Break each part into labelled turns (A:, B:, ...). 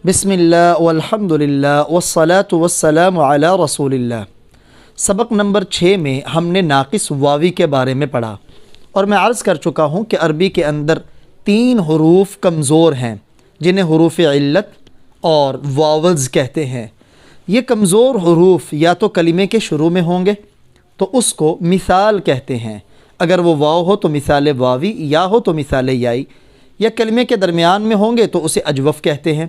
A: بسم اللہ والحمد للہ والصلاة والسلام علی رسول اللہ۔ سبق نمبر 6 میں ہم نے ناقص واوی کے بارے میں پڑھا اور میں عرض کر چکا ہوں کہ عربی کے اندر 3 حروف کمزور ہیں جنہیں حروف علت اور واولز کہتے ہیں۔ یہ کمزور حروف یا تو کلمے کے شروع میں ہوں گے تو اس کو مثال کہتے ہیں، اگر وہ واو ہو تو مثال واوی، یا ہو تو مثال یائی، یا کلمے کے درمیان میں ہوں گے تو اسے اجوف کہتے ہیں،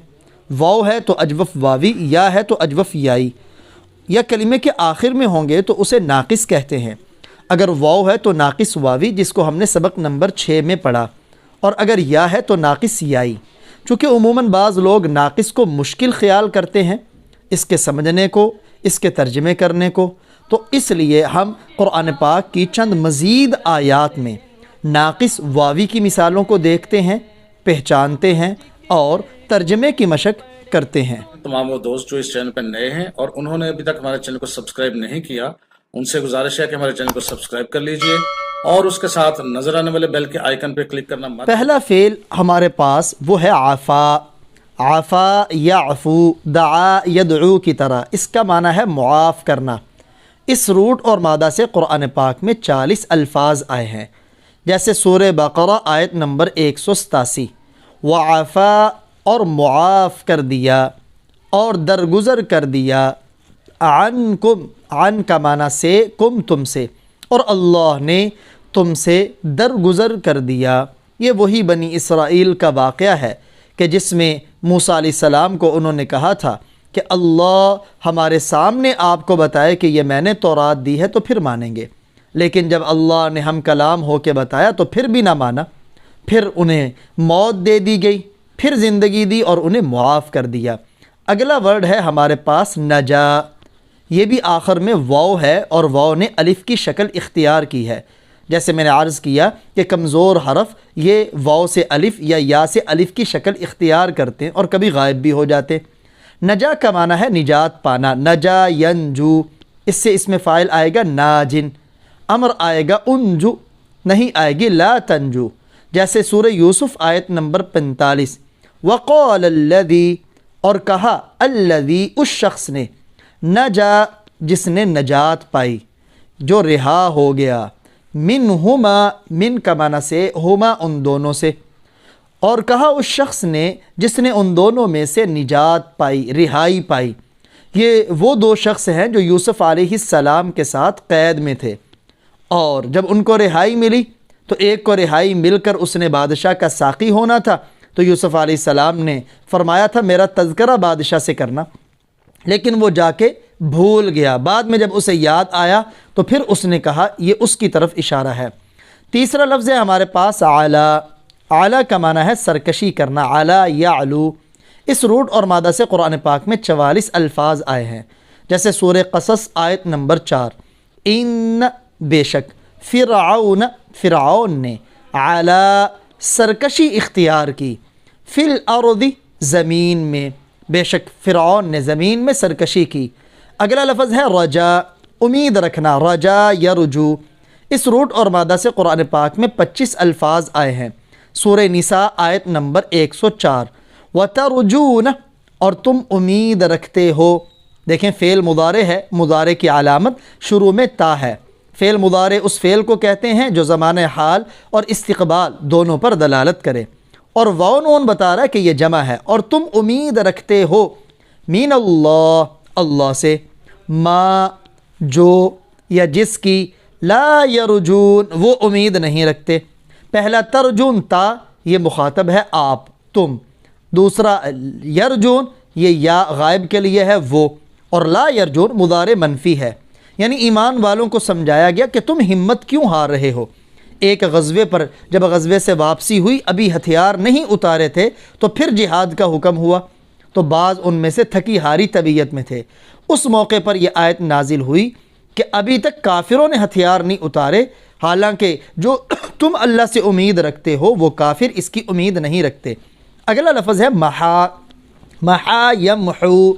A: واو ہے تو اجوف واوی، یا ہے تو اجوف یائی، یا کلمے کے آخر میں ہوں گے تو اسے ناقص کہتے ہیں، اگر واو ہے تو ناقص واوی جس کو ہم نے سبق نمبر 6 میں پڑھا، اور اگر یا ہے تو ناقص یائی۔ چونکہ عموماً بعض لوگ ناقص کو مشکل خیال کرتے ہیں اس کے سمجھنے کو، اس کے ترجمے کرنے کو، تو اس لیے ہم قرآن پاک کی چند مزید آیات میں ناقص واوی کی مثالوں کو دیکھتے ہیں، پہچانتے ہیں اور ترجمے کی مشق کرتے ہیں۔
B: تمام وہ دوست جو اس چینل پر نئے ہیں اور انہوں نے ابھی تک ہمارے چینل کو سبسکرائب نہیں کیا، ان سے گزارش ہے کہ ہمارے چینل کو سبسکرائب کر لیجئے اور اس کے ساتھ نظر آنے والے بیل کے آئیکن پہ کلک کرنا مت۔
A: پہلا فعل ہمارے پاس وہ ہے عفا۔ عفا یعفو، دعا یدعو کی طرح، اس کا معنی ہے معاف کرنا۔ اس روٹ اور مادہ سے قرآن پاک میں 40 الفاظ آئے ہیں، جیسے سورہ بقرہ آیت نمبر 187، وعفا اور معاف کر دیا اور درگزر کر دیا، عنکم، عن کا معنی سے، کم تم سے، اور اللہ نے تم سے درگزر کر دیا۔ یہ وہی بنی اسرائیل کا واقعہ ہے کہ جس میں موسیٰ علیہ السلام کو انہوں نے کہا تھا کہ اللہ ہمارے سامنے آپ کو بتائے کہ یہ میں نے تورات دی ہے تو پھر مانیں گے، لیکن جب اللہ نے ہم کلام ہو کے بتایا تو پھر بھی نہ مانا، پھر انہیں موت دے دی گئی، پھر زندگی دی اور انہیں معاف کر دیا۔ اگلا ورڈ ہے ہمارے پاس نجا، یہ بھی آخر میں واو ہے اور واو نے الف کی شکل اختیار کی ہے، جیسے میں نے عرض کیا کہ کمزور حرف یہ واو سے الف یا سے الف کی شکل اختیار کرتے ہیں اور کبھی غائب بھی ہو جاتے۔ نجا کا معنی ہے نجات پانا، نجا ینجو، اس سے اس میں فاعل آئے گا ناجن، امر آئے گا انجو، نہیں آئے گی لا تنجو، جیسے سورہ یوسف آیت نمبر 45، وقال الذی، اور کہا الذی، اس شخص نے، نجا، جس نے نجات پائی، جو رہا ہو گیا، منہما، من کا معنی سے، ہما ان دونوں سے، اور کہا اس شخص نے جس نے ان دونوں میں سے نجات پائی، رہائی پائی۔ یہ وہ 2 شخص ہیں جو یوسف علیہ السلام کے ساتھ قید میں تھے، اور جب ان کو رہائی ملی تو ایک کو رہائی مل کر اس نے بادشاہ کا ساقی ہونا تھا، تو یوسف علیہ السلام نے فرمایا تھا میرا تذکرہ بادشاہ سے کرنا، لیکن وہ جا کے بھول گیا، بعد میں جب اسے یاد آیا تو پھر اس نے کہا، یہ اس کی طرف اشارہ ہے۔ تیسرا لفظ ہے ہمارے پاس اعلیٰ۔ اعلیٰ کا معنی ہے سرکشی کرنا، اعلیٰ یعلو۔ اس روٹ اور مادہ سے قرآن پاک میں 44 الفاظ آئے ہیں، جیسے سورہ قصص آیت نمبر 4، ان، بے شک، فرعون نے، اعلیٰ، سرکشی اختیار کی، فی الارض، زمین میں، بے شک فرعون نے زمین میں سرکشی کی۔ اگلا لفظ ہے رجا، امید رکھنا، رجا یرجو۔ اس روٹ اور مادہ سے قرآن پاک میں 25 الفاظ آئے ہیں، سورہ نساء آیت نمبر 104، وترجون، اور تم امید رکھتے ہو۔ دیکھیں فعل مضارع ہے، مضارع کی علامت شروع میں تا ہے۔ فعل مضارع اس فعل کو کہتے ہیں جو زمانہ حال اور استقبال دونوں پر دلالت کرے، اور واو نون بتا رہا ہے کہ یہ جمع ہے، اور تم امید رکھتے ہو، من اللہ، اللہ سے، ما، جو یا جس کی، لا یرجون، وہ امید نہیں رکھتے۔ پہلا ترجون، تا، یہ مخاطب ہے آپ، تم، دوسرا یرجون، یہ یا غائب کے لیے ہے، وہ، اور لا یرجون مضارع منفی ہے، یعنی ایمان والوں کو سمجھایا گیا کہ تم ہمت کیوں ہار رہے ہو۔ ایک غزوے پر جب غزوے سے واپسی ہوئی، ابھی ہتھیار نہیں اتارے تھے تو پھر جہاد کا حکم ہوا، تو بعض ان میں سے تھکی ہاری طبیعت میں تھے، اس موقع پر یہ آیت نازل ہوئی کہ ابھی تک کافروں نے ہتھیار نہیں اتارے، حالانکہ جو تم اللہ سے امید رکھتے ہو وہ کافر اس کی امید نہیں رکھتے۔ اگلا لفظ ہے محا، محا یمحو،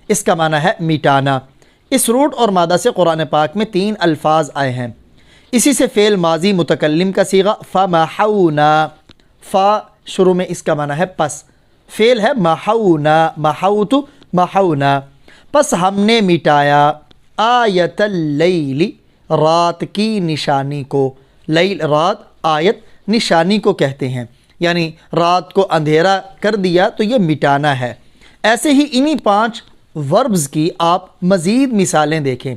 A: اس کا معنی ہے مٹانا۔ اس روٹ اور مادہ سے قرآن پاک میں 3 الفاظ آئے ہیں، اسی سے فعل ماضی متکلم کا صیغہ فمحونا، فا شروع میں اس کا معنی ہے پس، فعل ہے محونا، محوت محونا، پس ہم نے مٹایا آیت اللیل، رات کی نشانی کو، لیل رات، آیت نشانی کو کہتے ہیں، یعنی رات کو اندھیرا کر دیا تو یہ مٹانا ہے۔ ایسے ہی انہی 5 وربز کی آپ مزید مثالیں دیکھیں۔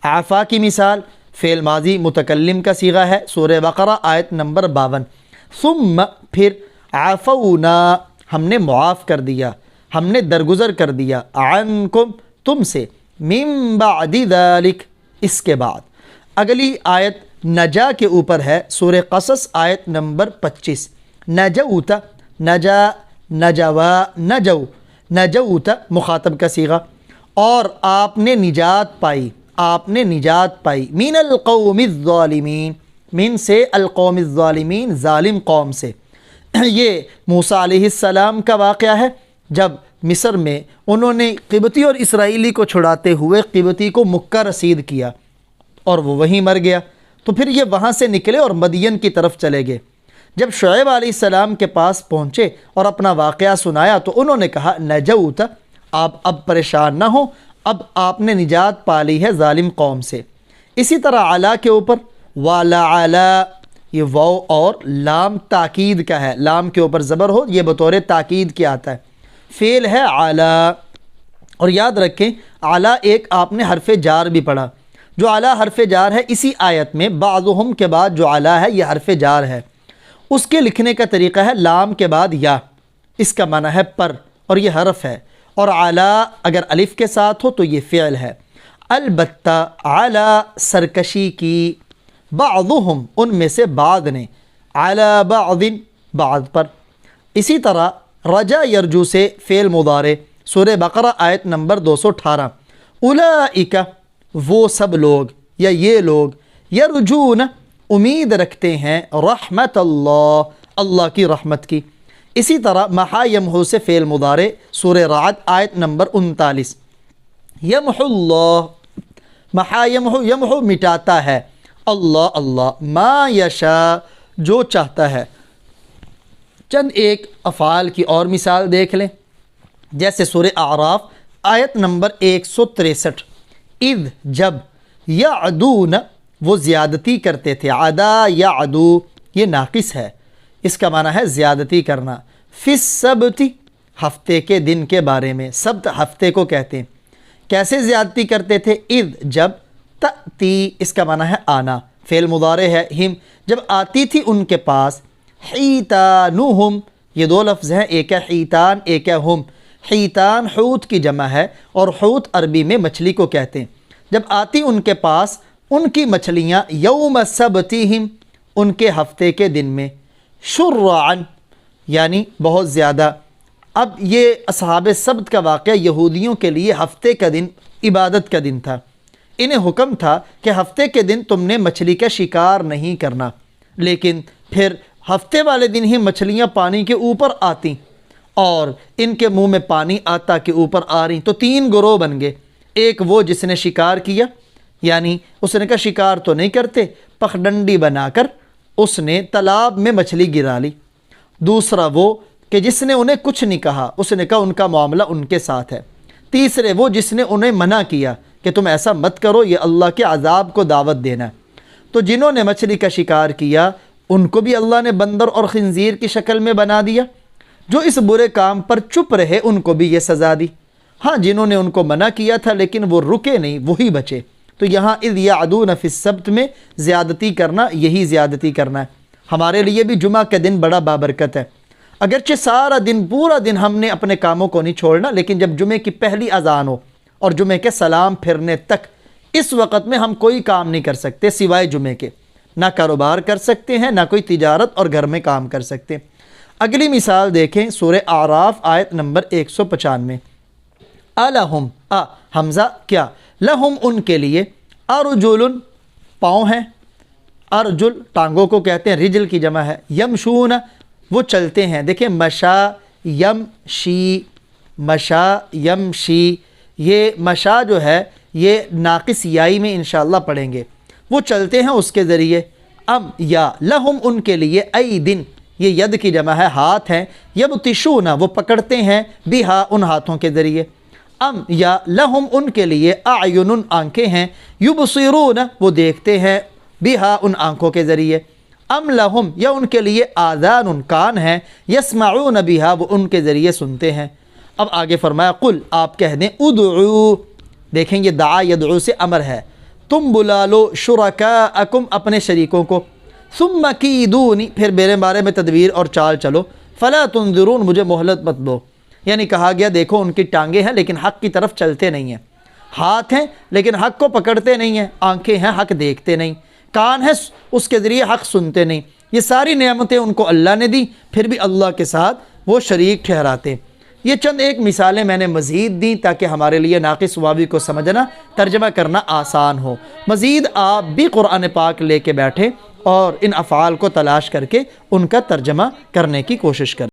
A: عفا کی مثال فعل ماضی متکلم کا صیغہ ہے، سورہ بقرہ آیت نمبر 52۔ ثم پھر عفونا، ہم نے معاف کر دیا، ہم نے درگزر کر دیا، عنکم تم سے، من بعد ذلک اس کے بعد۔ اگلی آیت نجا کے اوپر ہے، سورہ قصص آیت نمبر 25۔ نجوت، نجا، نجوا، نجو، نجوت مخاطب کا صیغہ، اور آپ نے نجات پائی، آپ نے نجات پائی، من القوم الظالمین، من سے القوم الظالمین، ظالم قوم سے۔ یہ موسیٰ علیہ السلام کا واقعہ ہے، جب مصر میں انہوں نے قبطی اور اسرائیلی کو چھڑاتے ہوئے قبطی کو مکہ رسید کیا اور وہ وہیں مر گیا، تو پھر یہ وہاں سے نکلے اور مدین کی طرف چلے گئے۔ جب شعیب علیہ السلام کے پاس پہنچے اور اپنا واقعہ سنایا تو انہوں نے کہا نجوت، آپ اب پریشان نہ ہوں، اب آپ نے نجات پا لی ہے ظالم قوم سے۔ اسی طرح علا کے اوپر وَلَعَلَا، یہ واو اور لام تاکید کا ہے، لام کے اوپر زبر ہو یہ بطور تاکید کیا آتا ہے، فعل ہے علا۔ اور یاد رکھیں علا ایک آپ نے حرف جار بھی پڑھا، جو علا حرف جار ہے اسی آیت میں بعضہم کے بعد جو علا ہے یہ حرف جار ہے، اس کے لکھنے کا طریقہ ہے لام کے بعد یا، اس کا معنی ہے پر، اور یہ حرف ہے، اور علا اگر الف کے ساتھ ہو تو یہ فعل ہے۔ البتہ علا سرکشی کی، بعضہم ان میں سے بعض نے، علی بعض بعض پر۔ اسی طرح رجا یرجو سے فعل مضارع، سورہ بقرہ آیت نمبر 218۔ اولئک وہ سب لوگ یا یہ لوگ، یرجون امید رکھتے ہیں، رحمت اللہ اللہ کی رحمت کی۔ اسی طرح محا یمحو سے فعل مضارع، سورہ رعد آیت نمبر 39۔ یمحو اللہ، محا یمحو، یمحو مٹاتا ہے، اللہ اللہ، ما یشاء جو چاہتا ہے۔ چند ایک افعال کی اور مثال دیکھ لیں، جیسے سورہ اعراف آیت نمبر 163۔ اذ جب، یعدون وہ زیادتی کرتے تھے، عدا یعدو یہ ناقص ہے، اس کا معنی ہے زیادتی کرنا، فی السبت ہفتے کے دن کے بارے میں، سبت ہفتے کو کہتے ہیں۔ کیسے زیادتی کرتے تھے؟ اذ جب، تأتی اس کا معنی ہے آنا، فعل مضارع ہے ہم، جب آتی تھی ان کے پاس، حیتانہم یہ 2 لفظ ہیں، ایک ہے حیتان ایک ہے ہم۔ حیتان حوت کی جمع ہے اور حوت عربی میں مچھلی کو کہتے ہیں۔ جب آتی ان کے پاس ان کی مچھلیاں، یوم سبتہم ان کے ہفتے کے دن میں، شرعن یعنی بہت زیادہ۔ اب یہ اصحاب سبت کا واقعہ یہودیوں کے لیے ہفتے کا دن عبادت کا دن تھا، انہیں حکم تھا کہ ہفتے کے دن تم نے مچھلی کا شکار نہیں کرنا، لیکن پھر ہفتے والے دن ہی مچھلیاں پانی کے اوپر آتیں اور ان کے منہ میں پانی آتا کے اوپر آ رہی، تو 3 گروہ بن گئے۔ ایک وہ جس نے شکار کیا، یعنی اس نے کہا شکار تو نہیں کرتے، پخڈنڈی بنا کر اس نے تالاب میں مچھلی گرا لی۔ دوسرا وہ کہ جس نے انہیں کچھ نہیں کہا، اس نے کہا ان کا معاملہ ان کے ساتھ ہے۔ تیسرے وہ جس نے انہیں منع کیا کہ تم ایسا مت کرو، یہ اللہ کے عذاب کو دعوت دینا ہے۔ تو جنہوں نے مچھلی کا شکار کیا ان کو بھی اللہ نے بندر اور خنزیر کی شکل میں بنا دیا، جو اس برے کام پر چپ رہے ان کو بھی یہ سزا دی۔ ہاں جنہوں نے ان کو منع کیا تھا لیکن وہ رکے نہیں، وہی بچے۔ تو یہاں اذ یعدون فی السبت میں زیادتی کرنا یہی زیادتی کرنا ہے۔ ہمارے لیے بھی جمعہ کا دن بڑا بابرکت ہے، اگرچہ سارا دن پورا دن ہم نے اپنے کاموں کو نہیں چھوڑنا، لیکن جب جمعے کی پہلی اذان ہو اور جمعے کے سلام پھرنے تک، اس وقت میں ہم کوئی کام نہیں کر سکتے سوائے جمعے کے، نہ کاروبار کر سکتے ہیں، نہ کوئی تجارت اور گھر میں کام کر سکتے ہیں۔ اگلی مثال دیکھیں، سورہ اعراف آیت نمبر 195۔ الہم حمزہ کیا، لہم ان کے لیے، ارجل پاؤں ہیں، ارجل ٹانگوں کو کہتے ہیں، رجل کی جمع ہے، یمشون وہ چلتے ہیں۔ دیکھیں مشا یمشی، مشا یمشی، یہ مشا جو ہے یہ ناقص یائی میں انشاءاللہ پڑھیں گے، وہ چلتے ہیں اس کے ذریعے۔ ام یا لہم ان کے لیے ایدن یہ ید کی جمع ہے، ہاتھ ہیں، یبطشون وہ پکڑتے ہیں، بہا ان ہاتھوں کے ذریعے، ام یا لہم ان کے لیے، اعین آنکھیں ہیں، یبصرون وہ دیکھتے ہیں، بہا ان آنکھوں کے ذریعے، ام لہم یا ان کے لیے آذان کان ہیں، یسمعون بہا وہ ان کے ذریعے سنتے ہیں۔ اب آگے فرمایا قل آپ کہہ دیں، ادعو، دیکھیں یہ دعا یدعو سے امر ہے، تم بلا لو شرکاءکم اپنے شریکوں کو، ثم کیدونی پھر میرے بارے میں تدبیر اور چال چلو، فلا تنظرون مجھے مہلت مت دو۔ یعنی کہا گیا دیکھو ان کی ٹانگیں ہیں لیکن حق کی طرف چلتے نہیں ہیں، ہاتھ ہیں لیکن حق کو پکڑتے نہیں ہیں، آنکھیں ہیں حق دیکھتے نہیں، کان ہے اس کے ذریعے حق سنتے نہیں، یہ ساری نعمتیں ان کو اللہ نے دی، پھر بھی اللہ کے ساتھ وہ شریک ٹھہراتے۔ یہ چند ایک مثالیں میں نے مزید دیں تاکہ ہمارے لیے ناقص واوی کو سمجھنا، ترجمہ کرنا آسان ہو۔ مزید آپ بھی قرآن پاک لے کے بیٹھیں اور ان افعال کو تلاش کر کے ان کا ترجمہ کرنے کی کوشش کریں۔